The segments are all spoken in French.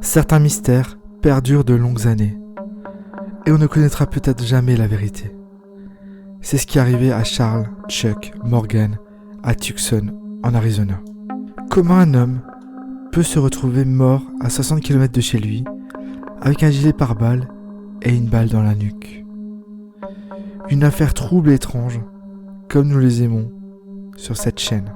Certains mystères perdurent de longues années, et on ne connaîtra peut-être jamais la vérité. C'est ce qui arrivait à Charles Chuck Morgan à Tucson, en Arizona. Comment un homme peut se retrouver mort à 60 km de chez lui, avec un gilet pare-balles et une balle dans la nuque? Une affaire trouble et étrange, comme nous les aimons sur cette chaîne.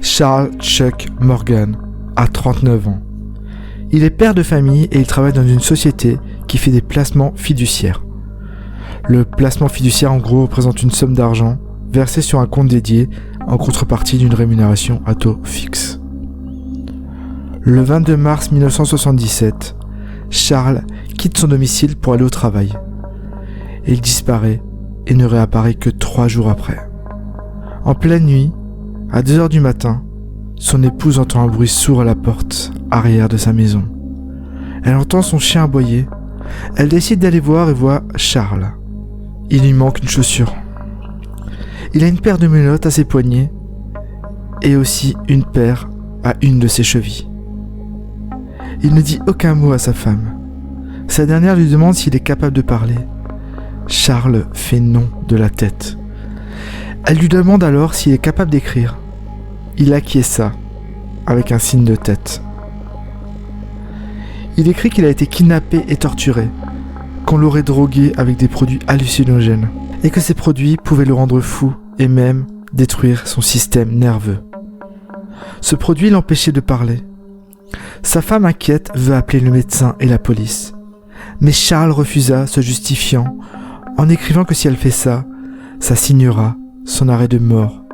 Charles Chuck Morgan a 39 ans. Il est père de famille et il travaille dans une société qui fait des placements fiduciaires. Le placement fiduciaire en gros représente une somme d'argent versée sur un compte dédié en contrepartie d'une rémunération à taux fixe. Le 22 mars 1977, Charles quitte son domicile pour aller au travail. Il disparaît et ne réapparaît que 3 jours après. En pleine nuit, à 2h du matin, son épouse entend un bruit sourd à la porte arrière de sa maison. Elle entend son chien aboyer. Elle décide d'aller voir et voit Charles. Il lui manque une chaussure. Il a une paire de menottes à ses poignets et aussi une paire à une de ses chevilles. Il ne dit aucun mot à sa femme. Sa dernière lui demande s'il est capable de parler. Charles fait non de la tête. Elle lui demande alors s'il est capable d'écrire. Il acquiesça avec un signe de tête. Il écrit qu'il a été kidnappé et torturé, qu'on l'aurait drogué avec des produits hallucinogènes, et que ces produits pouvaient le rendre fou et même détruire son système nerveux. Ce produit l'empêchait de parler. Sa femme inquiète veut appeler le médecin et la police, mais Charles refusa, se justifiant, en écrivant que si elle fait ça, ça signera son arrêt de mort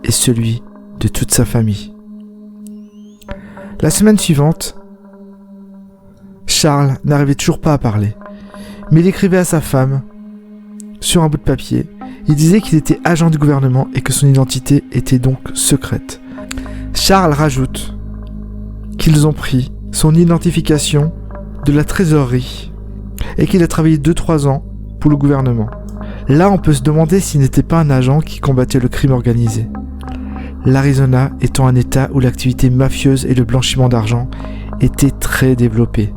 et celui de toute sa famille. La semaine suivante, Charles n'arrivait toujours pas à parler, mais il écrivait à sa femme sur un bout de papier. Il disait qu'il était agent du gouvernement et que son identité était donc secrète. Charles rajoute qu'ils ont pris son identification de la trésorerie et qu'il a travaillé 2-3 ans pour le gouvernement. Là, on peut se demander s'il n'était pas un agent qui combattait le crime organisé. L'Arizona étant un état où l'activité mafieuse et le blanchiment d'argent étaient très développés.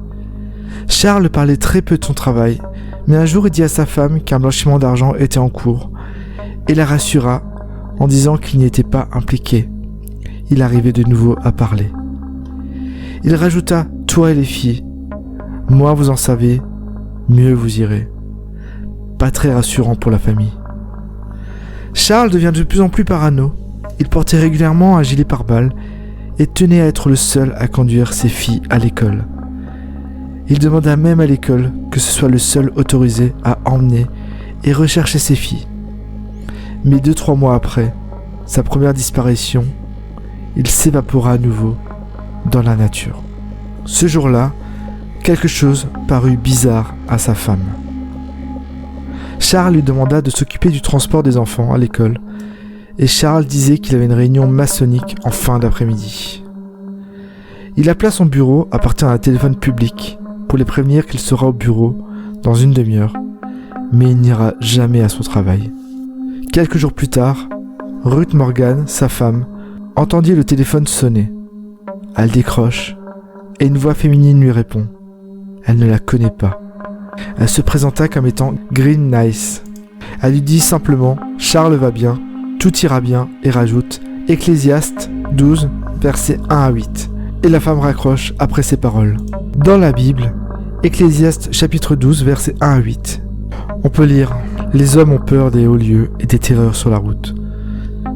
Charles parlait très peu de son travail, mais un jour il dit à sa femme qu'un blanchiment d'argent était en cours et la rassura en disant qu'il n'y était pas impliqué. Il arrivait de nouveau à parler. Il rajouta « Toi et les filles, moins vous en savez, mieux vous irez ». Pas très rassurant pour la famille. Charles devient de plus en plus parano. Il portait régulièrement un gilet pare-balles et tenait à être le seul à conduire ses filles à l'école. Il demanda même à l'école que ce soit le seul autorisé à emmener et rechercher ses filles. Mais 2-3 mois après sa première disparition, il s'évapora à nouveau dans la nature. Ce jour-là, quelque chose parut bizarre à sa femme. Charles lui demanda de s'occuper du transport des enfants à l'école et Charles disait qu'il avait une réunion maçonnique en fin d'après-midi. Il appela son bureau à partir d'un téléphone public pour les prévenir qu'il sera au bureau dans une demi-heure, mais il n'ira jamais à son travail. Quelques jours plus tard, Ruth Morgan, sa femme, entendit le téléphone sonner. Elle décroche et une voix féminine lui répond. Elle ne la connaît pas. Elle se présenta comme étant Green Nice. Elle lui dit simplement « Charles va bien, tout ira bien » et rajoute « Ecclésiaste 12, versets 1 à 8 ». Et la femme raccroche après ces paroles. Dans la Bible, Ecclésiaste chapitre 12, versets 1 à 8, on peut lire « Les hommes ont peur des hauts lieux et des terreurs sur la route.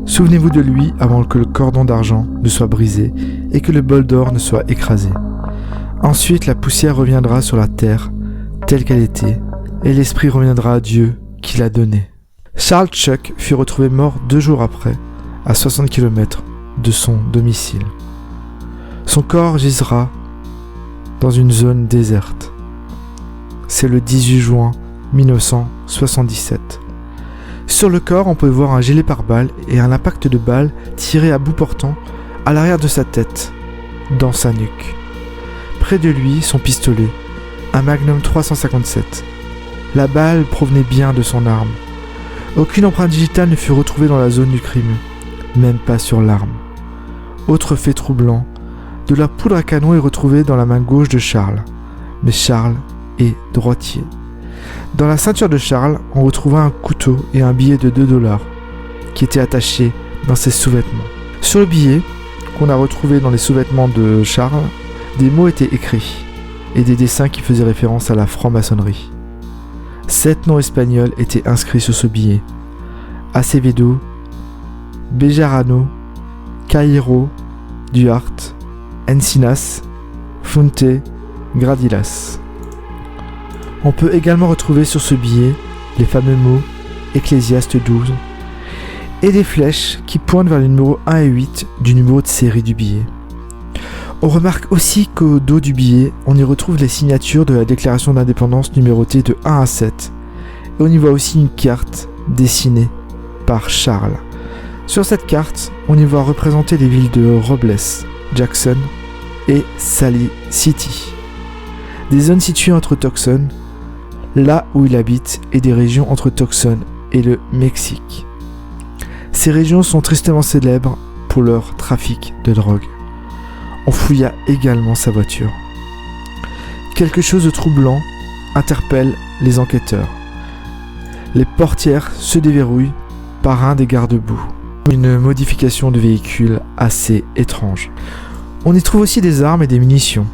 Souvenez-vous de lui avant que le cordon d'argent ne soit brisé et que le bol d'or ne soit écrasé. Ensuite la poussière reviendra sur la terre telle qu'elle était, et l'esprit reviendra à Dieu qui l'a donné. » Charles Chuck fut retrouvé mort 2 jours après, à 60 km de son domicile. Son corps gisera dans une zone déserte. C'est le 18 juin 1977. Sur le corps, on peut voir un gilet pare-balles et un impact de balle tiré à bout portant à l'arrière de sa tête, dans sa nuque. Près de lui, son pistolet, un Magnum 357. La balle provenait bien de son arme. Aucune empreinte digitale ne fut retrouvée dans la zone du crime, même pas sur l'arme. Autre fait troublant, de la poudre à canon est retrouvée dans la main gauche de Charles, mais Charles est droitier. Dans la ceinture de Charles, on retrouva un couteau et un billet de 2 $ qui étaient attachés dans ses sous-vêtements. Sur le billet, qu'on a retrouvé dans les sous-vêtements de Charles, des mots étaient écrits et des dessins qui faisaient référence à la franc-maçonnerie. 7 noms espagnols étaient inscrits sur ce billet: Acevedo, Bejarano, Cairo, Duarte, Encinas, Funte, Gradilas. On peut également retrouver sur ce billet les fameux mots Ecclésiaste 12 et des flèches qui pointent vers les numéros 1 et 8 du numéro de série du billet. On remarque aussi qu'au dos du billet, on y retrouve les signatures de la déclaration d'indépendance numérotée de 1 à 7 et on y voit aussi une carte dessinée par Charles. Sur cette carte, on y voit représenter les villes de Robles, Jackson et Sally City, des zones situées entre Tucson, là où il habite, et des régions entre Tucson et le Mexique. Ces régions sont tristement célèbres pour leur trafic de drogue. On fouilla également sa voiture. Quelque chose de troublant interpelle les enquêteurs. Les portières se déverrouillent par un des garde-boue. Une modification de véhicule assez étrange. On y trouve aussi des armes et des munitions.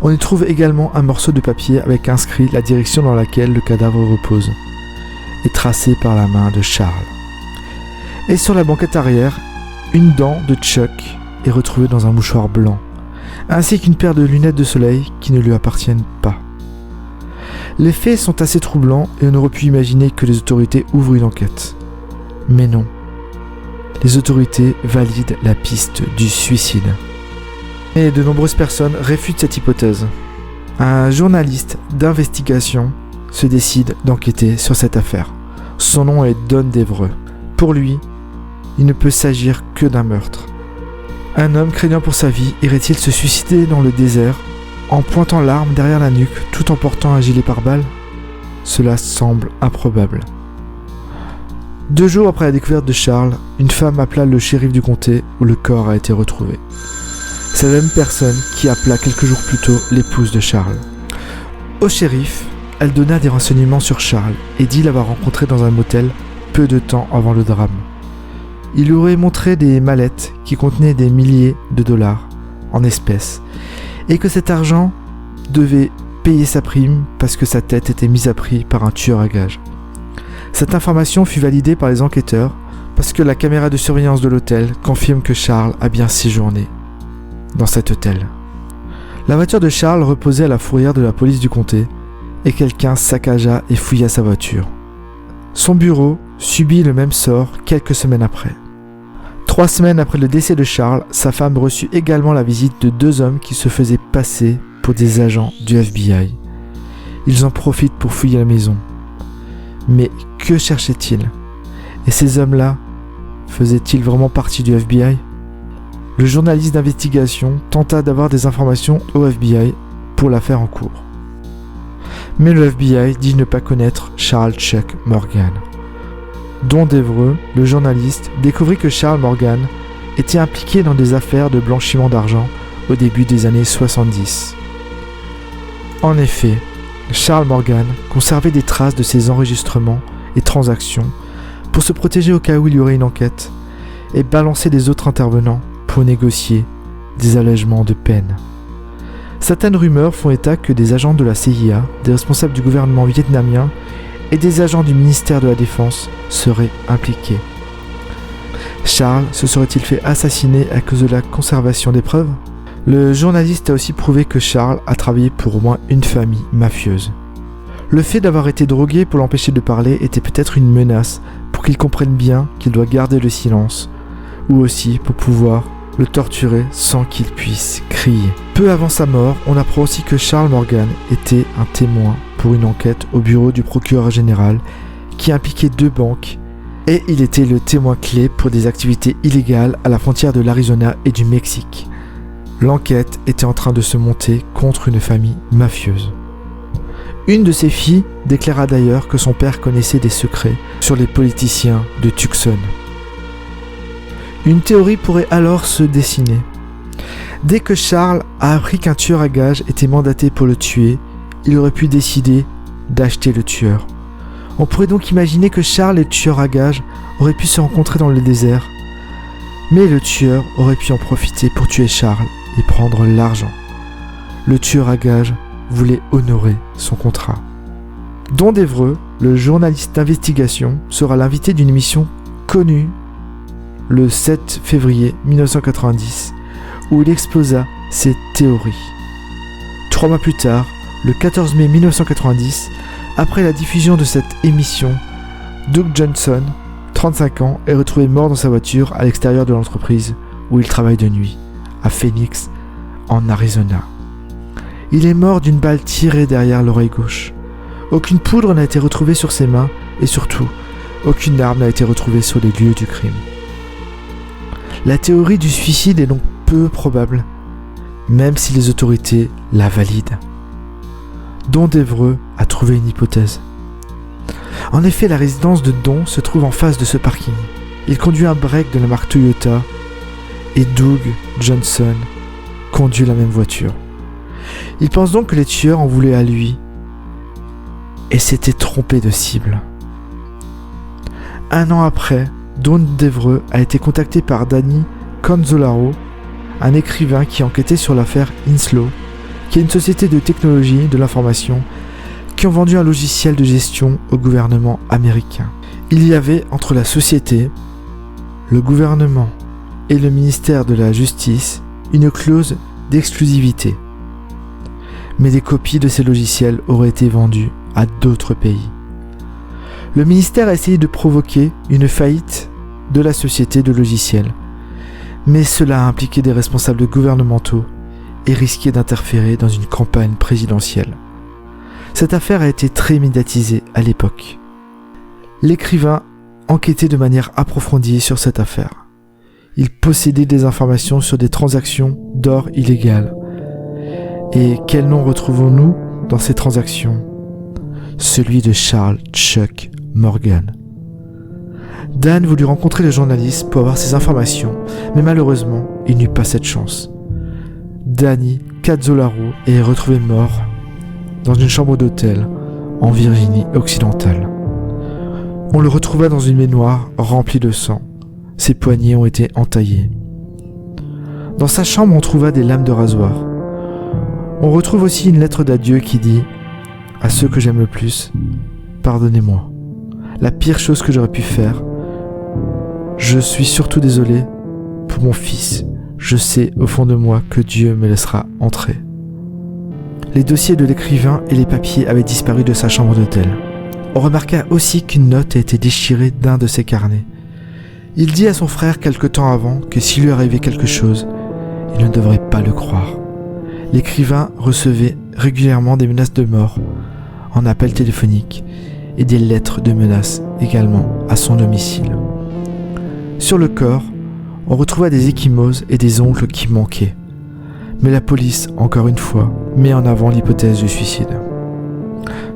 On y trouve également un morceau de papier avec inscrit la direction dans laquelle le cadavre repose, et tracé par la main de Charles. Et sur la banquette arrière, une dent de Chuck est retrouvée dans un mouchoir blanc, ainsi qu'une paire de lunettes de soleil qui ne lui appartiennent pas. Les faits sont assez troublants et on aurait pu imaginer que les autorités ouvrent une enquête. Mais non. Les autorités valident la piste du suicide. Et de nombreuses personnes réfutent cette hypothèse. Un journaliste d'investigation se décide d'enquêter sur cette affaire. Son nom est Don Devereux. Pour lui, il ne peut s'agir que d'un meurtre. Un homme craignant pour sa vie irait-il se suicider dans le désert en pointant l'arme derrière la nuque tout en portant un gilet pare-balles? Cela semble improbable. 2 jours après la découverte de Charles, une femme appela le shérif du comté où le corps a été retrouvé. C'est la même personne qui appela quelques jours plus tôt l'épouse de Charles. Au shérif, elle donna des renseignements sur Charles et dit l'avoir rencontré dans un motel peu de temps avant le drame. Il lui aurait montré des mallettes qui contenaient des milliers de dollars en espèces et que cet argent devait payer sa prime parce que sa tête était mise à prix par un tueur à gages. Cette information fut validée par les enquêteurs parce que la caméra de surveillance de l'hôtel confirme que Charles a bien séjourné dans cet hôtel. La voiture de Charles reposait à la fourrière de la police du comté et quelqu'un saccagea et fouilla sa voiture. Son bureau subit le même sort quelques semaines après. 3 semaines après le décès de Charles, sa femme reçut également la visite de 2 hommes qui se faisaient passer pour des agents du FBI. Ils en profitent pour fouiller la maison. Mais que cherchaient-ils? Et ces hommes-là, faisaient-ils vraiment partie du FBI? Le journaliste d'investigation tenta d'avoir des informations au FBI pour l'affaire en cours. Mais le FBI dit ne pas connaître Charles Chuck Morgan. Don Devereux, le journaliste, découvrit que Charles Morgan était impliqué dans des affaires de blanchiment d'argent au début des années 70. En effet, Charles Morgan conservait des traces de ses enregistrements et transactions pour se protéger au cas où il y aurait une enquête et balancer les autres intervenants pour négocier des allègements de peine. Certaines rumeurs font état que des agents de la CIA, des responsables du gouvernement vietnamien et des agents du ministère de la Défense seraient impliqués. Charles se serait-il fait assassiner à cause de la conservation des preuves? Le journaliste a aussi prouvé que Charles a travaillé pour au moins une famille mafieuse. Le fait d'avoir été drogué pour l'empêcher de parler était peut-être une menace pour qu'il comprenne bien qu'il doit garder le silence, ou aussi pour pouvoir le torturer sans qu'il puisse crier. Peu avant sa mort, on apprend aussi que Charles Morgan était un témoin pour une enquête au bureau du procureur général qui impliquait 2 banques et il était le témoin clé pour des activités illégales à la frontière de l'Arizona et du Mexique. L'enquête était en train de se monter contre une famille mafieuse. Une de ses filles déclara d'ailleurs que son père connaissait des secrets sur les politiciens de Tucson. Une théorie pourrait alors se dessiner. Dès que Charles a appris qu'un tueur à gages était mandaté pour le tuer, il aurait pu décider d'acheter le tueur. On pourrait donc imaginer que Charles et le tueur à gages auraient pu se rencontrer dans le désert, mais le tueur aurait pu en profiter pour tuer Charles et prendre l'argent. Le tueur à gages voulait honorer son contrat. Don d'Evreux, le journaliste d'investigation, sera l'invité d'une émission connue le 7 février 1990 où il exposa ses théories. 3 mois plus tard, le 14 mai 1990, après la diffusion de cette émission, Doug Johnson, 35 ans, est retrouvé mort dans sa voiture à l'extérieur de l'entreprise où il travaille de nuit, à Phoenix, en Arizona. Il est mort d'une balle tirée derrière l'oreille gauche. Aucune poudre n'a été retrouvée sur ses mains et surtout, aucune arme n'a été retrouvée sur les lieux du crime. La théorie du suicide est donc peu probable, même si les autorités la valident. Don d'Evreux a trouvé une hypothèse. En effet, la résidence de Don se trouve en face de ce parking. Il conduit un break de la marque Toyota et Doug Johnson conduit la même voiture. Il pense donc que les tueurs en voulaient à lui et s'étaient trompés de cible. Un an après, Don d'Evreux a été contacté par Danny Canzolaro, un écrivain qui enquêtait sur l'affaire Inslo, qui est une société de technologie de l'information qui ont vendu un logiciel de gestion au gouvernement américain. Il y avait entre la société, le gouvernement et le ministère de la Justice une clause d'exclusivité. Mais des copies de ces logiciels auraient été vendues à d'autres pays. Le ministère a essayé de provoquer une faillite de la société de logiciels, mais cela a impliqué des responsables gouvernementaux et risquait d'interférer dans une campagne présidentielle. Cette affaire a été très médiatisée à l'époque. L'écrivain enquêtait de manière approfondie sur cette affaire. Il possédait des informations sur des transactions d'or illégales. Et quel nom retrouvons-nous dans ces transactions ? Celui de Charles Chuck Morgan. Dan voulut rencontrer le journaliste pour avoir ces informations, mais malheureusement, il n'eut pas cette chance. Danny Canzolaro est retrouvé mort dans une chambre d'hôtel en Virginie occidentale. On le retrouva dans une baignoire remplie de sang. Ses poignets ont été entaillés. Dans sa chambre, on trouva des lames de rasoir. On retrouve aussi une lettre d'adieu qui dit « À ceux que j'aime le plus, pardonnez-moi. La pire chose que j'aurais pu faire. Je suis surtout désolé pour mon fils. Je sais au fond de moi que Dieu me laissera entrer. » Les dossiers de l'écrivain et les papiers avaient disparu de sa chambre d'hôtel. On remarqua aussi qu'une note a été déchirée d'un de ses carnets. Il dit à son frère quelque temps avant que s'il lui arrivait quelque chose, il ne devrait pas le croire. L'écrivain recevait régulièrement des menaces de mort en appel téléphonique et des lettres de menaces également à son domicile. Sur le corps, on retrouva des ecchymoses et des ongles qui manquaient. Mais la police, encore une fois, met en avant l'hypothèse du suicide.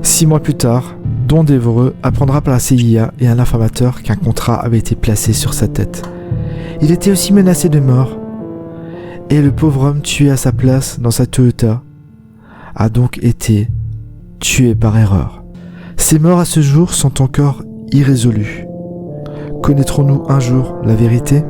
6 mois plus tard, Don d'Evreux apprendra par la CIA et un informateur qu'un contrat avait été placé sur sa tête. Il était aussi menacé de mort, et le pauvre homme tué à sa place dans sa Toyota a donc été tué par erreur. Ces morts à ce jour sont encore irrésolues. Connaîtrons-nous un jour la vérité ?